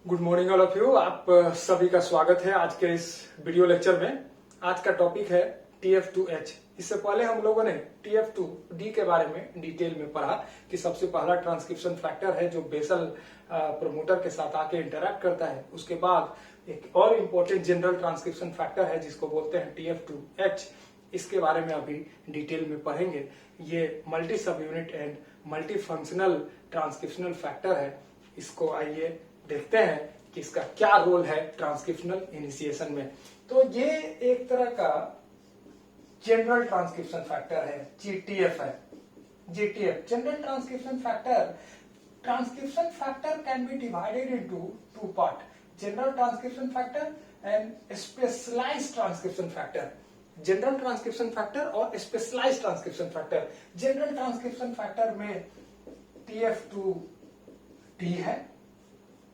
Good morning all of you. आप सभी का स्वागत है आज के इस वीडियो लेक्चर में। आज का टॉपिक है TF2H। इससे पहले हम लोगों ने TF2D के बारे में डिटेल में पढ़ा कि सबसे पहला ट्रांसक्रिप्शन फैक्टर है जो बेसल प्रोमोटर के साथ आके इंटरैक्ट करता है। उसके बाद एक और इम्पोर्टेंट जनरल ट्रांसक्रिप्शन फैक्टर है जिसको बोलते हैं TF2H। इसके बारे में अभी डिटेल में पढ़ेंगे। ये मल्टी सब unit and multi functional transcriptional फैक्टर है। इसको आइए देखते हैं कि इसका क्या रोल है ट्रांसक्रिप्शनल इनिशिएशन में। तो ये एक तरह का जनरल ट्रांसक्रिप्शन फैक्टर है, GTF है। GTF general transcription factor. Transcription factor can be divided into two part, general transcription factor and specialized transcription factor. General transcription factor और specialized transcription factor. General transcription factor में TF2D है,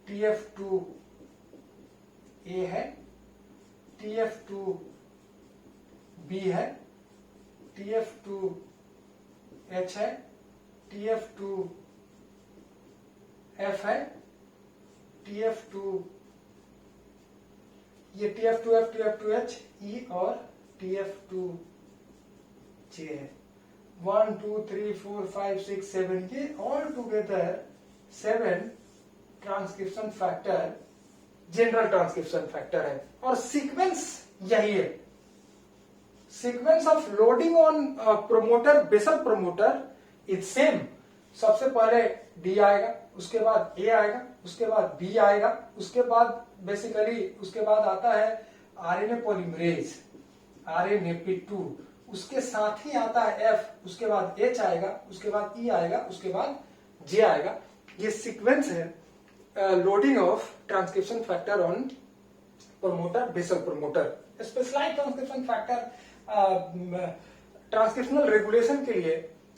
TF2A है, TF2B है, TF2H है, TF2F है, ये TF2F, TF2H, E और TF2J है। 1 2 3 4 5 6 7 ये all together 7 transcription factor general transcription factor है। और सीक्वेंस यही है। Sequence of loading on promoter, basal promoter is same. सबसे पहले D आएगा, उसके बाद A आएगा, उसके बाद B आएगा, उसके बाद बेसिकली उसके बाद आता है RNA पॉलीमरेज, RNAP2, उसके साथ ही आता है F, उसके बाद H आएगा, उसके बाद E आएगा, उसके बाद J आएगा। ये सीक्वेंस है loading of transcription factor on promoter, basal promoter. Specialized transcription factor transcriptional regulation के लिए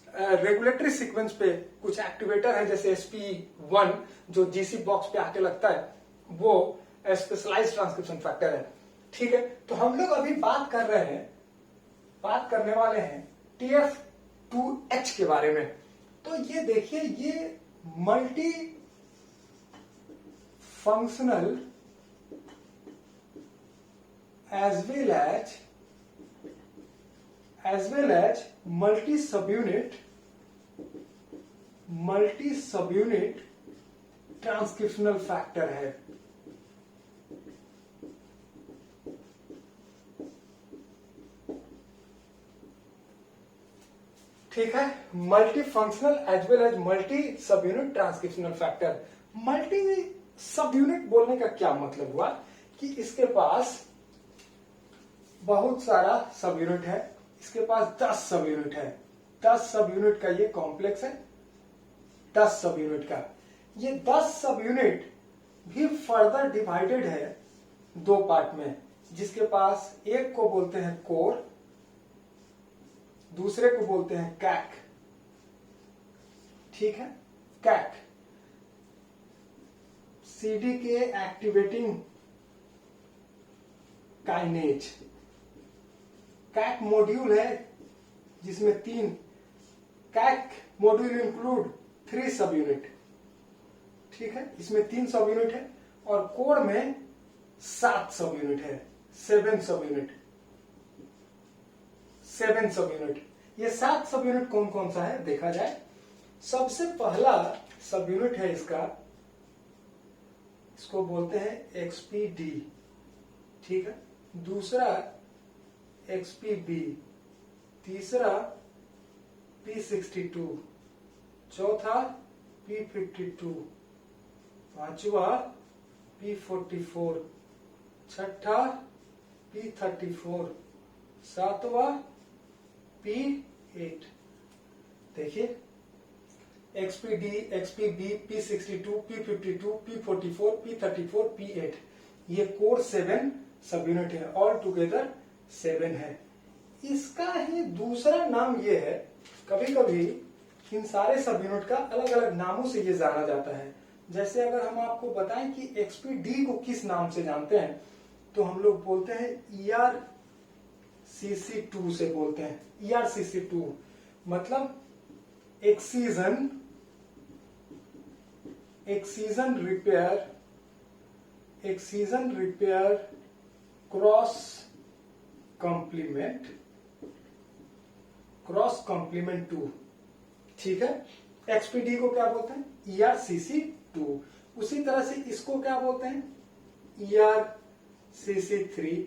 रेगुलेटरी सीक्वेंस पे कुछ एक्टिवेटर है, जैसे SP1 जो GC बॉक्स पे आके लगता है, वो स्पेशलाइज्ड ट्रांसक्रिप्शन फैक्टर है। ठीक है, तो हम लोग अभी बात करने वाले हैं TF2H के बारे में। तो ये देखिए, ये multi functional as well as multi subunit ट्रांसक्रिप्शनल फैक्टर है। ठीक है, multi functional as well as multi subunit transcriptional factor. Multi subunit बोलने का क्या मतलब हुआ कि इसके पास बहुत सारा सब यूनिट है। इसके पास 10 सब यूनिट है। 10 सब यूनिट का ये कॉम्प्लेक्स है। 10 सब यूनिट का ये 10 सब यूनिट भी फर्दर डिवाइडेड है दो पार्ट में, जिसके पास एक को बोलते हैं कोर, दूसरे को बोलते हैं कैक। ठीक है, कैक CDK एक्टिवेटिंग काइनेज। कैक मॉड्यूल है जिसमें 3 कैक मॉड्यूल इंक्लूड 3 सब यूनिट। ठीक है, इसमें 3 सब यूनिट है और कोर में 7 सब यूनिट है, 7 सब यूनिट। 7 सब यूनिट। ये 7 सब यूनिट कौन कौन सा है देखा जाए। सबसे पहला सब यूनिट है इसको बोलते हैं XPD। ठीक है, दूसरा XPB, तीसरा P62, चौथा P52, पांचवा P44, छठा P34, सातवा P8। देखिए, XPD, XPB, P62, P52, P44, P34, P8 ये कोर 7 सब यूनिट है। ऑल टुगेदर 7 है। इसका ही दूसरा नाम ये है, कभी कभी इन सारे सब यूनिट का अलग अलग नामों से ये जाना जाता है। जैसे अगर हम आपको बताएं कि XPD को किस नाम से जानते हैं, तो हम लोग बोलते हैं ERCC2 से बोलते हैं। ERCC2 मतलब excision repair excision repair cross complement 2, ठीक है। एक्सपीडी को क्या बोलते हैं, ERCC2। उसी तरह से इसको क्या बोलते हैं, ERCC3,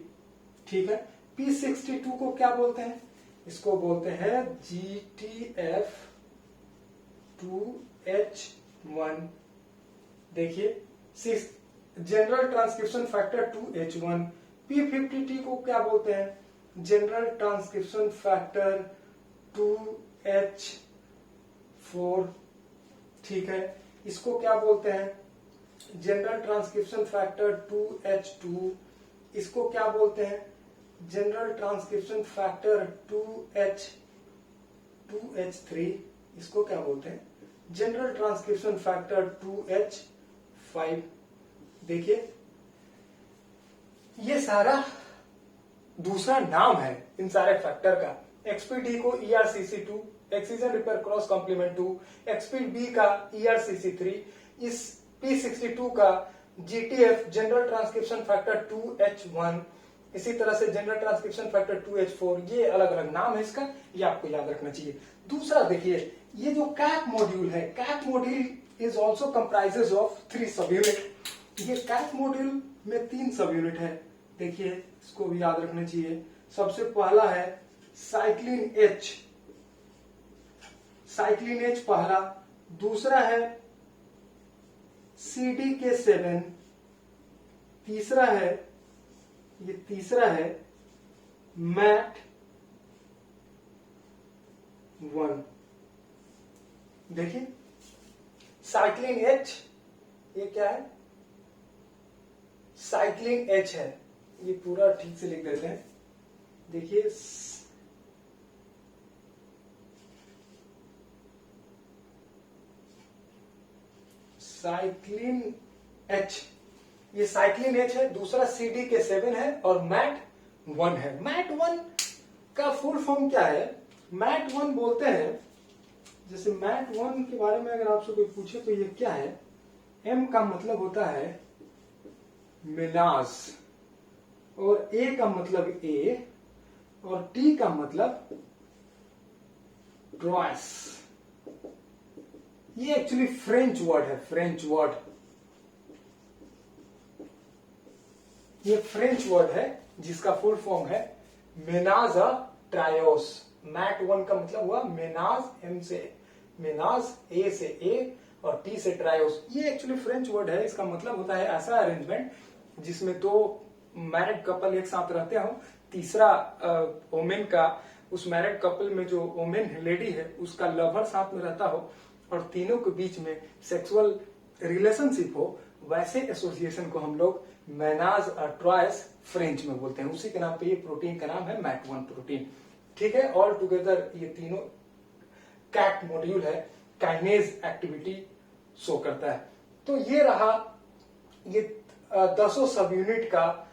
ठीक है। P62 को क्या बोलते हैं, इसको बोलते हैं GTF2H1। देखिए general transcription factor 2H1। P50T को क्या बोलते हैं, जनरल ट्रांसक्रिप्शन फैक्टर 2H4, ठीक है। इसको क्या बोलते हैं, जनरल ट्रांसक्रिप्शन फैक्टर 2H2। इसको क्या बोलते हैं, जनरल ट्रांसक्रिप्शन फैक्टर 2H3। इसको क्या बोलते हैं, जनरल ट्रांसक्रिप्शन फैक्टर 2H5। देखिए ये सारा दूसरा नाम है इन सारे फैक्टर का। एक्सपीडी को ERCC2, excision repair cross complement 2, XPD का ERCC3, इस P62 का GTF general transcription factor 2H1, इसी तरह से जनरल ट्रांसक्रिप्शन फैक्टर 2H4। ये अलग अलग नाम है इसका, ये आपको याद रखना चाहिए। दूसरा देखिए, ये जो कैप मॉड्यूल है, cap module is also comprises of 3 सब यूनिट। ये कैप मॉड्यूल में 3 सब यूनिट है, देखिए इसको भी याद रखना चाहिए। सबसे पहला है साइक्लिन H पहला। दूसरा है CDK7। तीसरा है MAT1। देखिए साइक्लिन H, ये क्या है, साइक्लिन H है। ये पूरा ठीक से लिख देते हैं। देखिए साइक्लिन H, ये साइक्लिन H है। दूसरा CDK7 है और MAT1 है। MAT1 का फुल फॉर्म क्या है, MAT1 बोलते हैं, जैसे MAT1 के बारे में अगर आपसे कोई पूछे तो ये क्या है, M का मतलब होता है मेनाज, और A का मतलब A, और T का मतलब ट्रॉयस। ये एक्चुअली फ्रेंच वर्ड है, फ्रेंच वर्ड। ये फ्रेंच वर्ड है जिसका फुल फॉर्म है मेनाज अ ट्रायोस। MAT1 का मतलब हुआ मेनाज, M से मेनाज, A से A और T से ट्रायोस। ये एक्चुअली फ्रेंच वर्ड है। इसका मतलब होता है ऐसा अरेंजमेंट जिसमें 2 मैरिड कपल एक साथ रहते हो, तीसरा ओमेन का, उस मैरिड कपल में जो ओमेन लेडी है उसका लवर साथ में रहता हो और तीनों के बीच में सेक्सुअल रिलेशनशिप हो, वैसे एसोसिएशन को हम लोग मेनाज और ट्रॉयस फ्रेंच में बोलते हैं। उसी के नाम पे ये प्रोटीन का नाम है MAT1 प्रोटीन, ठीक है। ऑल टुगेदर ये तीनों कैट मॉड्यूल है, काइनेज एक्टिविटी शो करता है। तो ये रहा ये 10 सब यूनिट का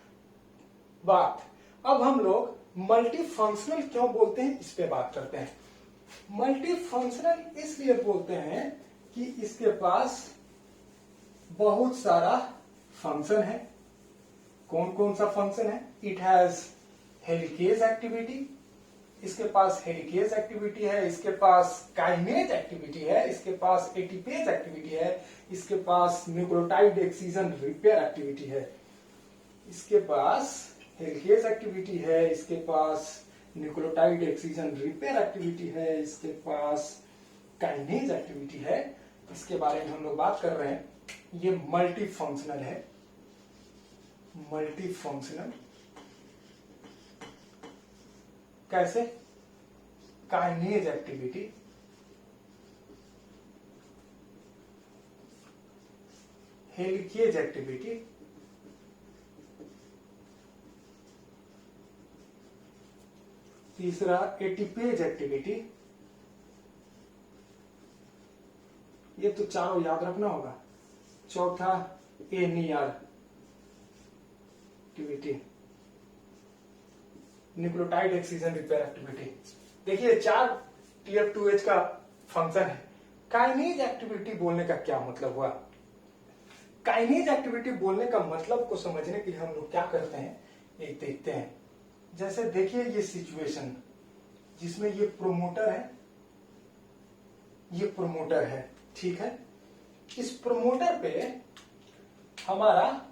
बात। अब हम लोग मल्टी फंक्शनल क्यों बोलते हैं इस पे बात करते हैं। मल्टी फंक्शनल इसलिए बोलते हैं कि इसके पास बहुत सारा फंक्शन है। कौन कौन सा फंक्शन है, इट हैज हेलिकेज एक्टिविटी, इसके पास हेलिकेज एक्टिविटी है, इसके पास काइनेज एक्टिविटी है, इसके पास एटीपेज एक्टिविटी है, इसके पास न्यूक्लियोटाइड एक्सीजन रिपेयर एक्टिविटी है। इसके पास हेलिकेज एक्टिविटी है, इसके पास न्यूक्लियोटाइड एक्सीजन रिपेयर एक्टिविटी है, इसके पास काइनेज एक्टिविटी है। इसके बारे में हम लोग बात कर रहे हैं। ये मल्टी फंक्शनल है। मल्टी फंक्शनल कैसे, काइनेज एक्टिविटी, हेलिकेज एक्टिविटी, तीसरा एटीपेज एक्टिविटी। ये तो चारों याद रखना होगा। चौथा NER activity, nucleotide excision repair activity. देखिए 4 टीयर 2H का फंक्शन है। काइनेज एक्टिविटी बोलने का क्या मतलब हुआ, काइनेज एक्टिविटी बोलने का मतलब को समझने के लिए हम लोग क्या करते हैं, एक देखते हैं। जैसे देखिए ये सिचुएशन जिसमें ये प्रोमोटर है, ये प्रोमोटर है, ठीक है। इस प्रोमोटर पे हमारा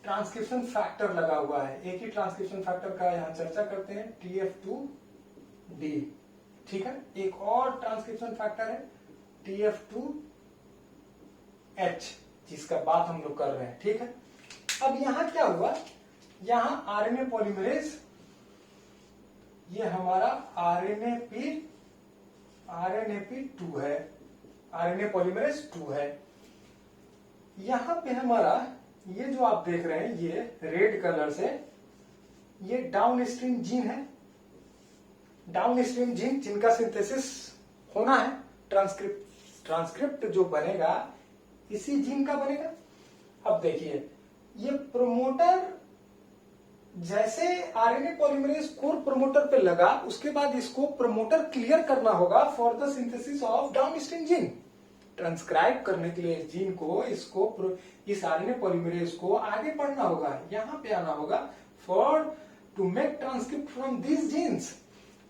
ट्रांसक्रिप्शन फैक्टर लगा हुआ है। एक ही ट्रांसक्रिप्शन फैक्टर का यहां चर्चा करते हैं, TF2D, ठीक है। एक और ट्रांसक्रिप्शन फैक्टर है TF2H, जिसका बात हम लोग कर रहे हैं, ठीक है। अब यहां क्या हुआ, यहां RNA पॉलीमरेज, ये हमारा RNAP2 है, RNA पॉलीमरेज 2 है। यहां पे हमारा ये जो आप देख रहे हैं ये रेड कलर से, ये डाउनस्ट्रीम जीन है, डाउनस्ट्रीम जीन जिनका सिंथेसिस होना है, ट्रांसक्रिप्ट जो बनेगा इसी जीन का बनेगा। अब देखिए ये प्रोमोटर जैसे आरएनए पॉलीमरेज कोर प्रोमोटर पे लगा, उसके बाद इसको प्रोमोटर क्लियर करना होगा for the synthesis of downstream gene. Transcribe करने के लिए इस जीन को, इसको, इस आरएनए पॉलीमरेज को आगे बढ़ना होगा, यहां पे आना होगा for to make transcript from this genes.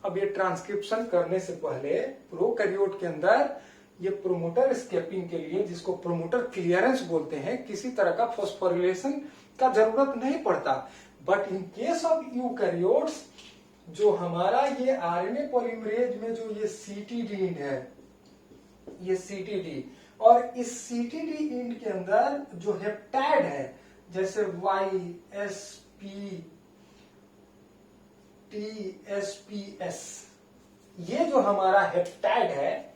अब ये ट्रांसक्रिप्शन करने से पहले प्रोकैरियोट के अंदर ये प्रोमोटर स्केपिंग के लिए, जिसको प्रोमोटर क्लियरेंस बोलते हैं, किसी तरह का फॉस्फोरिलेशन का जरूरत नहीं पड़ता। But in case of eukaryotes, जो हमारा ये आरएनए पॉलीमरेज में जो ये सीटीडी इंड है, ये सीटीडी, और इस सीटीडी इंड के अंदर जो हेप्टैड है, जैसे YSPTSPS, ये जो हमारा हेप्टैड है,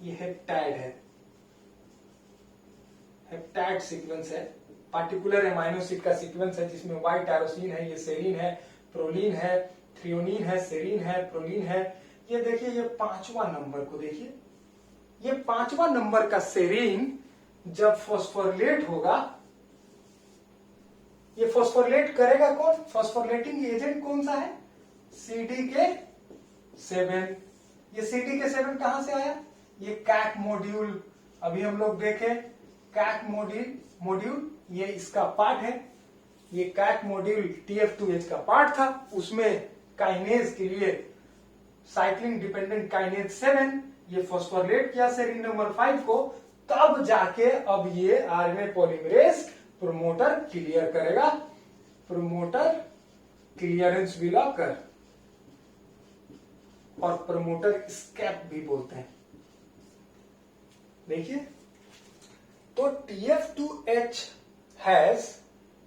ये हेप्टैड है, हेप्टैड सीक्वेंस है, पार्टिकुलर एमाइनो एसिड का सीक्वेंस है, जिसमें Y टायरोसिन है, ये सेरीन है, प्रोलीन है, थ्रियोनिन है, सेरीन है, प्रोलीन है। ये देखिए ये 5वां नंबर को देखिए, ये 5वां नंबर का सेरीन जब फॉस्फोरिलेट होगा, ये फॉस्फोरिलेट करेगा कौन, फॉस्फोरिलेटिंग एजेंट कौन सा है, CDK7। ये CDK7 कहां से आया, ये कैक मॉड्यूल, अभी हम लोग देखे कैक मॉड्यूल, ये इसका पार्ट है, ये कैक मॉड्यूल TF2H का पार्ट था, उसमें काइनेज के लिए साइक्लिन डिपेंडेंट काइनेज 7 ये फॉस्फोरिलेट किया सेरीन नंबर 5 को, तब जाके अब ये आरएनए पॉलीमरेज प्रोमोटर क्लियर करेगा, प्रोमोटर क्लियरेंस विल ऑकर, और प्रोमोटर स्केप भी बोलते हैं। देखिए तो TF2H has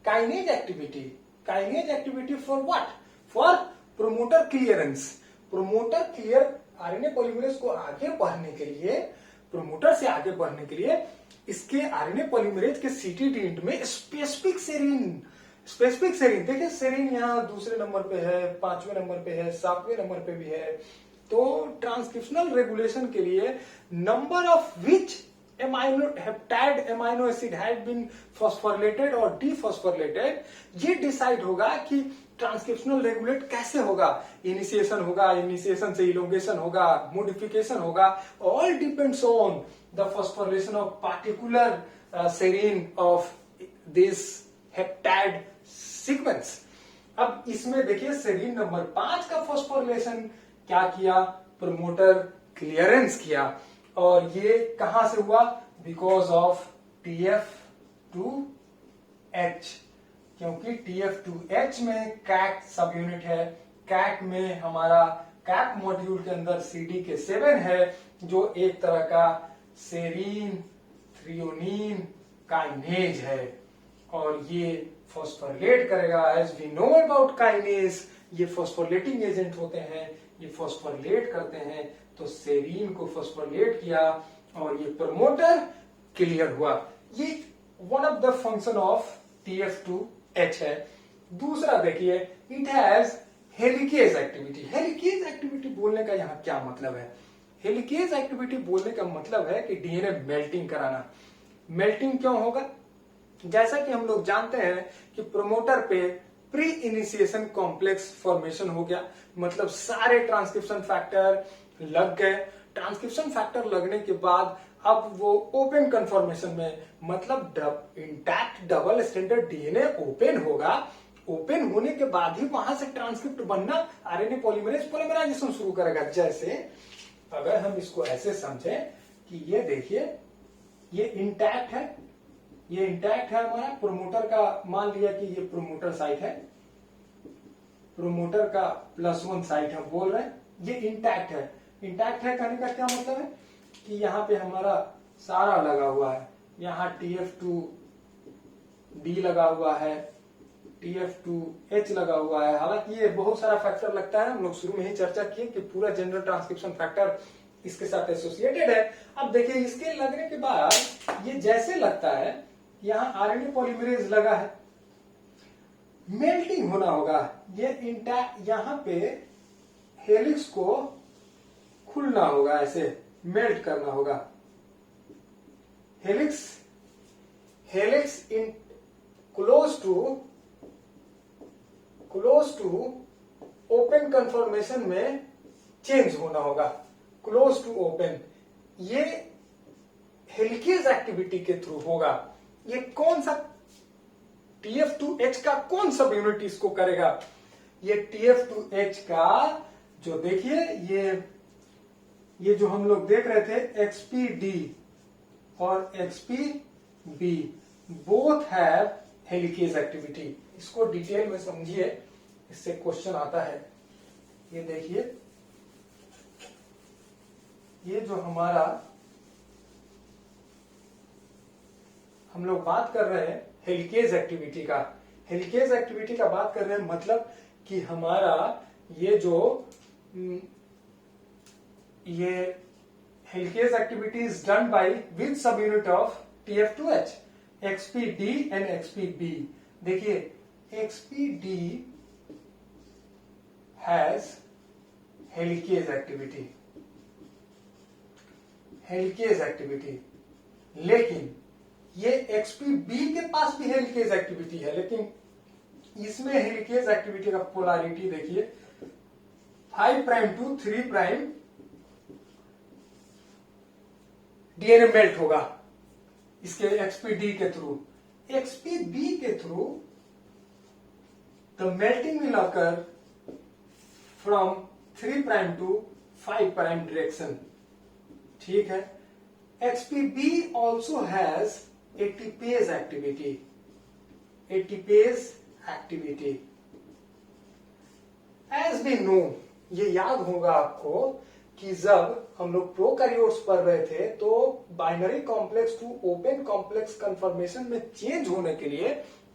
kinase activity. Kinase activity for what? For promoter clearance. Promoter clear RNA polymerase को आगे बढ़ने के लिए, प्रोमोटर से आगे बढ़ने के लिए इसके RNA पॉलीमरेज के सीटीडी इंड में स्पेसिफिक सेरीन देखिए, सेरीन यहाँ दूसरे नंबर पे है, 5वें नंबर पे है, 7वें नंबर पे भी है। तो ट्रांसक्रिप्शनल रेगुलेशन के लिए number of which heptad amino acid had been phosphorylated और डीफॉस्फोरिलेटेड, ये डिसाइड होगा कि ट्रांसक्रिप्शनल रेगुलेट कैसे होगा। इनिशिएशन होगा, इनिशिएशन से इलोंगेशन होगा, मोडिफिकेशन होगा, all depends on the phosphorylation of particular serine of this heptad sequence. अब इसमें देखिए सेरीन नंबर 5 का फॉस्फोरिलेशन क्या किया, प्रोमोटर क्लियरेंस किया, और ये कहां से हुआ, बिकॉज ऑफ TF2H, क्योंकि TF2H में कैक सब यूनिट है, कैक में हमारा कैक मॉड्यूल के अंदर CDK7 है, जो एक तरह का सेरीन थ्रियोनिन काइनेज है, और ये फॉस्फोरिलेट करेगा। As we know about kinase, ये फॉस्फोरिलेटिंग एजेंट होते हैं, ये फॉस्फोरिलेट करते हैं, तो सेरीन को फॉस्फोरिलेट किया और ये प्रोमोटर क्लियर हुआ। ये one of the function of TF2H है। दूसरा देखिए, it has helicase activity. Helicase activity बोलने का यहाँ क्या मतलब है, हेलिकेज एक्टिविटी बोलने का मतलब है कि डीएनए मेल्टिंग कराना। मेल्टिंग क्यों होगा, जैसा कि हम लोग जानते हैं कि प्रोमोटर पे प्री इनिशिएशन कॉम्प्लेक्स फॉर्मेशन हो गया, मतलब सारे ट्रांसक्रिप्शन फैक्टर लग गए। ट्रांसक्रिप्शन फैक्टर लगने के बाद अब वो ओपन कन्फर्मेशन में, मतलब intact double standard DNA open होगा, ओपन होने के बाद ही वहां से ट्रांसक्रिप्ट बनना, आरएनए पॉलीमरेज पॉलीमराइजेशन शुरू करेगा। जैसे अगर हम इसको ऐसे समझें कि ये देखिए, ये इंटैक्ट है, ये इंटैक्ट है हमारा प्रोमोटर का, मान लिया कि ये प्रोमोटर साइट है, प्रोमोटर का +1 साइट हम बोल रहे हैं, ये इंटैक्ट है। इंटैक्ट है कहने का क्या मतलब है कि यहाँ पे हमारा सारा लगा हुआ है, यहाँ TF2D लगा हुआ है, TF2H लगा हुआ है। हालांकि ये बहुत सारा फैक्टर लगता है, हम लोग शुरू में ही चर्चा किए कि पूरा जनरल ट्रांसक्रिप्शन फैक्टर इसके साथ एसोसिएटेड है। अब देखिए इसके लगने के बाद ये जैसे लगता है, यहाँ आरएनए पॉलीमरेज लगा है, मेल्टिंग होना होगा, ये इंटैक्ट, यहाँ पे हेलिक्स को खुलना होगा, ऐसे मेल्ट करना होगा। Helix in close to open conformation में चेंज होना होगा, क्लोज टू ओपन। ये हेलिकेज एक्टिविटी के थ्रू होगा। ये कौन सा TF2H का कौन सा यूनिट इसको करेगा? ये TF2H का जो देखिए, ये जो हम लोग देख रहे थे XPD और XPB both have helicase activity. इसको डिटेल में समझिए, इससे क्वेश्चन आता है। ये देखिए, ये जो हमारा हम लोग बात कर रहे हैं हेलिकेज एक्टिविटी का, हेलिकेज एक्टिविटी का बात कर रहे हैं, मतलब कि हमारा ये जो ये helicase activity is done by which सब unit of TF2H, XPD and XPB। देखिए XPD has helicase activity, helicase activity, लेकिन ये XPB के पास भी हेलिकेज एक्टिविटी है, लेकिन इसमें हेलिकेज एक्टिविटी का पोलैरिटी देखिए 5 prime to 3 prime DNA melt होगा इसके XPD के थ्रू। XPB के through the melting will occur from 3 prime to 5 prime direction. ठीक है। XPB also has ATPase activity, ATPase activity. As we know, ये याद होगा आपको कि जब हम लोग प्रोकैरियोट्स पढ़ रहे थे तो binary complex to open complex conformation में चेंज होने के लिए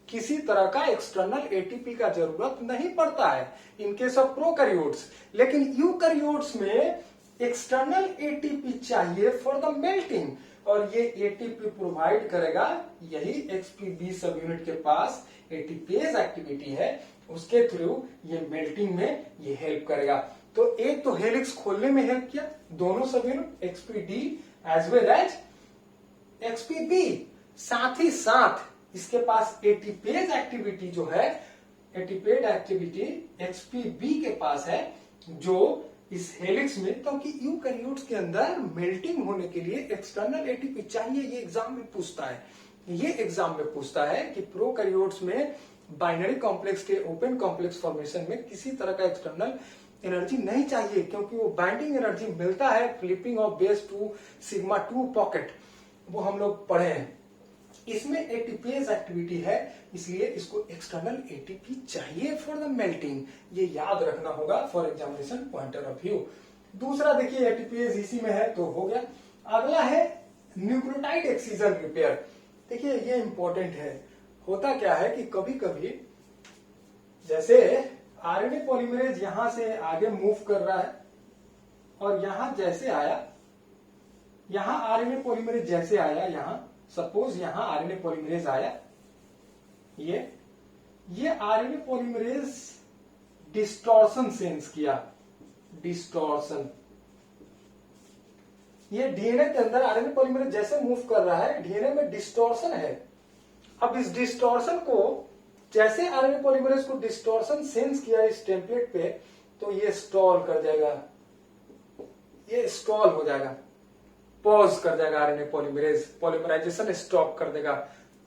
किसी तरह का एक्सटर्नल एटीपी का जरूरत नहीं पड़ता है इन केस ऑफ प्रोकैरियोट्स, लेकिन यूकैरियोट्स में एक्सटर्नल एटीपी चाहिए फॉर द मेल्टिंग, और ये एटीपी प्रोवाइड करेगा यही XPB सब यूनिट के पास एटीपेज एक्टिविटी है, उसके थ्रू ये मेल्टिंग में ये हेल्प करेगा। तो एक तो हेलिक्स खोलने में हेल्प किया दोनों subunit XPD as well as XPB, साथ ही साथ इसके पास एटीपेज एक्टिविटी जो है, एटीपेज एक्टिविटी XPB के पास है, जो इस हेलिक्स में, क्योंकि यूकैरियोट्स के अंदर मेल्टिंग होने के लिए एक्सटर्नल एटीपी चाहिए। ये एग्जाम में पूछता है, ये एग्जाम में पूछता है कि प्रोकैरियोट्स में बाइनरी कॉम्प्लेक्स के ओपन कॉम्प्लेक्स फॉर्मेशन में किसी तरह का एक्सटर्नल एनर्जी नहीं चाहिए, क्योंकि वो बाइंडिंग एनर्जी मिलता है flipping of base to sigma 2 pocket, वो हम लोग पढ़े हैं। इसमें एटीपेज एक्टिविटी है, इसलिए इसको एक्सटर्नल एटीपी चाहिए फॉर द मेल्टिंग। ये याद रखना होगा for examination point of view. दूसरा देखिए एटीपेज इसी में है तो हो गया। अगला है न्यूक्लियोटाइड एक्सीजन रिपेयर। देखिए ये इंपॉर्टेंट है। होता क्या है कि कभी कभी जैसे आरएनए पॉलीमरेज यहां से आगे मूव कर रहा है और यहां जैसे आया, यहां आरएनए पॉलीमरेज जैसे आया, यहां सपोज यहां आरएनए पॉलीमरेज आया, ये आरएनए पॉलीमरेज डिस्टॉर्शन सेंस किया, डिस्टॉर्शन। ये डीएनए के अंदर आरएनए पॉलीमरेज जैसे मूव कर रहा है, डीएनए में डिस्टॉर्शन है। अब इस डिस्टॉर्शन को, जैसे आरएनए पॉलीमरेज को डिस्टॉर्शन सेंस किया इस टेम्पलेट पे, तो ये स्टॉल कर जाएगा, ये स्टॉल हो जाएगा। पॉज कर जाएगा, आरएनए पॉलीमरेज पॉलीमराइजेशन स्टॉप कर देगा,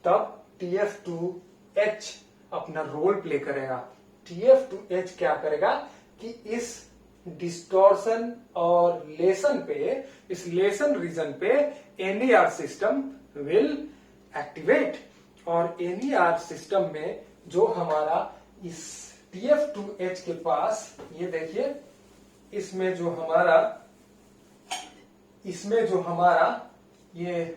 तब TF2H अपना रोल प्ले करेगा। TF2H क्या करेगा कि इस डिस्टॉर्शन और लेसन पे, इस लेसन रीजन पे NER सिस्टम विल एक्टिवेट, और NER सिस्टम में जो हमारा इस TF2H के पास, ये देखिए इसमें जो हमारा ये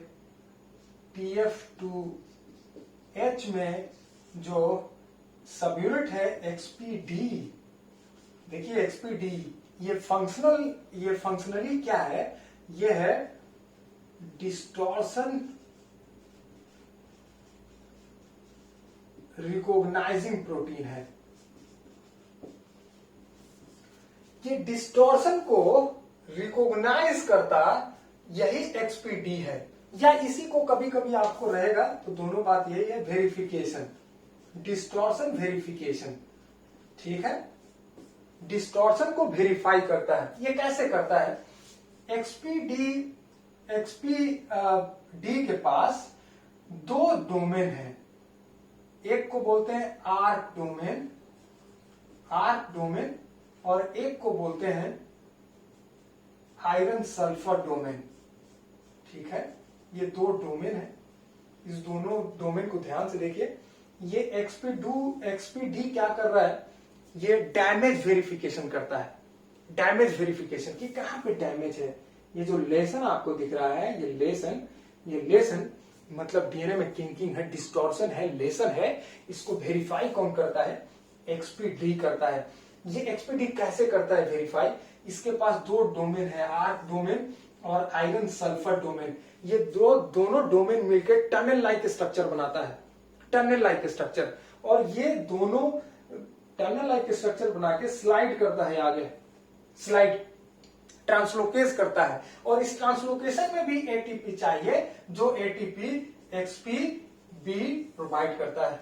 TF2H में जो सब यूनिट है XPD, देखिए XPD ये फंक्शनली क्या है, ये है डिस्टॉर्शन रिकॉग्नाइजिंग प्रोटीन है। ये डिस्टॉर्शन को रिकॉग्नाइज करता यही XPD है, या इसी को कभी कभी आपको रहेगा तो दोनों बात यही है, वेरिफिकेशन, डिस्टॉर्शन वेरिफिकेशन, ठीक है। डिस्टॉर्शन को वेरीफाई करता है। ये कैसे करता है? XPD के पास दो डोमेन है, एक को बोलते हैं आर्क डोमेन और एक को बोलते हैं आयरन सल्फर डोमेन, ठीक है। ये दो डोमेन है, इस दोनों डोमेन को ध्यान से देखिए। ये XPD क्या कर रहा है, ये डैमेज वेरिफिकेशन करता है, डैमेज वेरिफिकेशन कि कहां पे डैमेज है। ये जो लेसन आपको दिख रहा है, ये लेसन मतलब डीएनए में किंकिंग है, डिस्टॉर्शन है, लेसन है, इसको वेरीफाई कौन करता है? XPD करता है। ये XPD कैसे करता है वेरीफाई? इसके पास दो डोमेन है, आर्क डोमेन और आयरन सल्फर डोमेन। ये दोनों डोमेन मिलकर टनल लाइक स्ट्रक्चर बनाता है, टनल लाइक स्ट्रक्चर, और ये दोनों टनल लाइक स्ट्रक्चर बना के स्लाइड करता है आगे, स्लाइड ट्रांसलोकेस करता है, और इस ट्रांसलोकेशन में भी ATP चाहिए, जो ATP XPB प्रोवाइड करता है,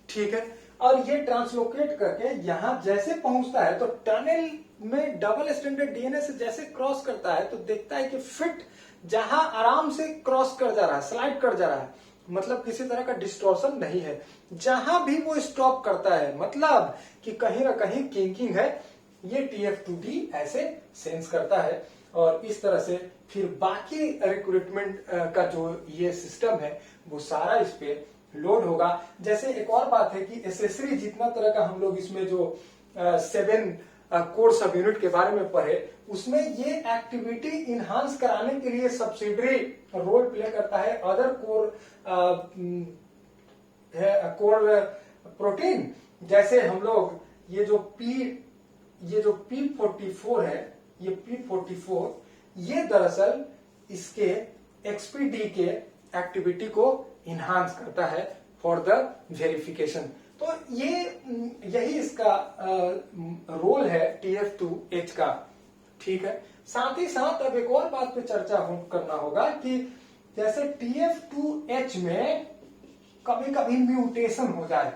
ठीक है। और ये ट्रांसलोकेट करके यहां जैसे पहुंचता है तो टनल में डबल स्टैंडर्ड डीएनए से जैसे क्रॉस करता है तो देखता है कि फिट जहां आराम से क्रॉस कर जा रहा है, स्लाइड कर जा रहा है, मतलब किसी तरह का डिस्टॉर्शन नहीं है। जहां भी वो स्टॉप करता है मतलब कि कहीं ना कहीं किंकिंग है, ये TF2D ऐसे सेंस करता है, और इस तरह से फिर बाकी रिक्रूटमेंट का जो ये सिस्टम है वो सारा इस पे लोड होगा। जैसे एक और बात है कि एसेसरी जितना तरह का हम लोग इसमें जो 7 कोर सब यूनिट के बारे में पढ़े, उसमें ये एक्टिविटी इनहांस कराने के लिए सब्सिडरी रोल प्ले करता है अदर कोर प्रोटीन। जैसे हम लोग ये जो P44 है, ये P44 ये दरअसल इसके XPD के एक्टिविटी को इनहांस करता है फॉर द वेरिफिकेशन। तो यही इसका रोल है TF2H का, ठीक है। साथ ही साथ अब एक और बात पे चर्चा करना होगा कि जैसे TF2H में कभी कभी म्यूटेशन हो जाए,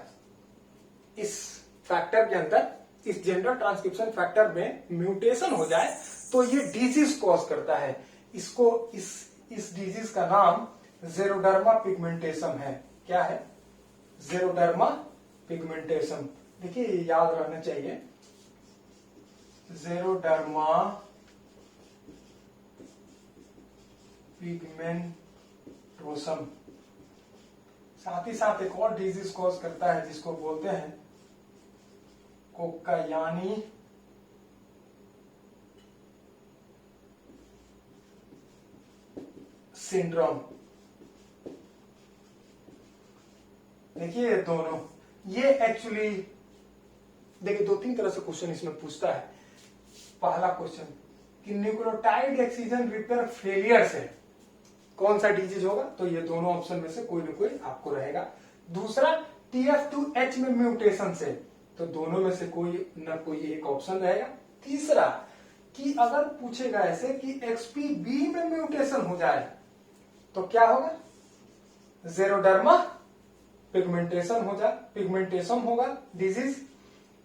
इस फैक्टर के अंदर, इस जनरल ट्रांसक्रिप्शन फैक्टर में म्यूटेशन हो जाए तो ये डिजीज कॉज करता है। इसको इस डिजीज का नाम जेरोडर्मा पिगमेंटेशन है। क्या है? जेरोडर्मा पिगमेंटेशन। देखिए ये याद रहना चाहिए, जेरोडर्मा पिगमेंटोसम। साथ ही साथ एक और डिजीज कॉज करता है जिसको बोलते हैं कोकायानी सिंड्रोम। देखिए दोनों, ये एक्चुअली देखिए 2-3 तरह से क्वेश्चन इसमें पूछता है। पहला क्वेश्चन कि न्यूक्लियोटाइड एक्सीजन रिपेयर फेलियर से कौन सा डिजीज होगा, तो ये दोनों ऑप्शन में से कोई ना कोई आपको रहेगा। दूसरा TF2H में म्यूटेशन से, तो दोनों में से कोई ना कोई एक ऑप्शन रहेगा। तीसरा कि अगर पूछेगा ऐसे कि XPB में म्यूटेशन हो जाए तो क्या होगा? जेरोडर्मा पिगमेंटेशन होगा डिजीज।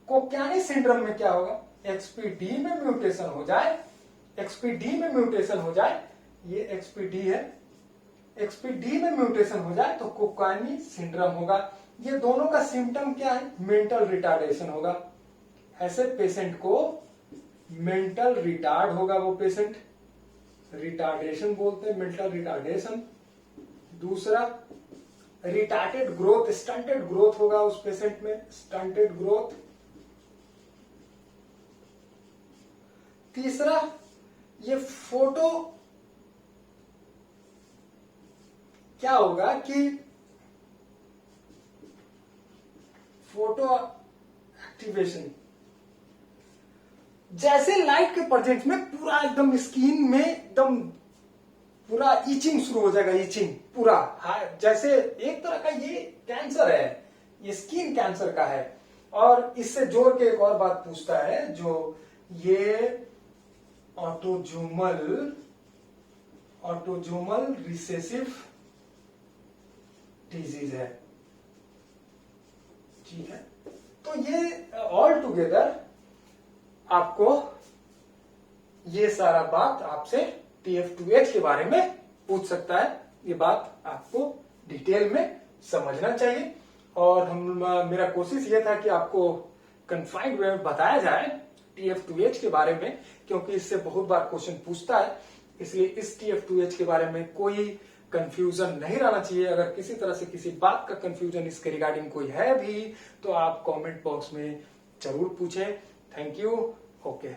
कोक्यानी सिंड्रोम में क्या होगा? XPD में म्यूटेशन हो जाए, ये XPD है, XPD में म्यूटेशन हो जाए तो कोकानी सिंड्रोम होगा। ये दोनों का सिम्टम क्या है? मेंटल रिटार्डेशन होगा। ऐसे पेशेंट को मेंटल रिटार्ड होगा, वो पेशेंट रिटार्डेशन बोलते हैं, मेंटल रिटार्डेशन। दूसरा रिटार्डेड ग्रोथ, स्टंटेड ग्रोथ होगा उस पेशेंट में, स्टंटेड ग्रोथ। तीसरा ये फोटो क्या होगा कि फोटो एक्टिवेशन, जैसे लाइट के प्रेजेंस में पूरा एकदम स्किन में एकदम पूरा इचिंग शुरू हो जाएगा, इचिंग पूरा। जैसे एक तरह का ये कैंसर है, ये स्किन कैंसर का है। और इससे जोड़ के एक और बात पूछता है, जो ये ऑटोजोमल रिसेसिव डिजीज है, ठीक है। तो ये ऑल टुगेदर आपको ये सारा बात आपसे TF2H के बारे में पूछ सकता है। ये बात आपको डिटेल में समझना चाहिए। और मेरा कोशिश ये था कि आपको कन्फाइंड वे में बताया जाए TF2H के बारे में, क्योंकि इससे बहुत बार क्वेश्चन पूछता है। इसलिए इस TF2H के बारे में कोई कंफ्यूजन नहीं रहना चाहिए। अगर किसी तरह से किसी बात का कंफ्यूजन इसके रिगार्डिंग कोई है भी तो आप कमेंट बॉक्स में जरूर पूछें। Thank you. ओके।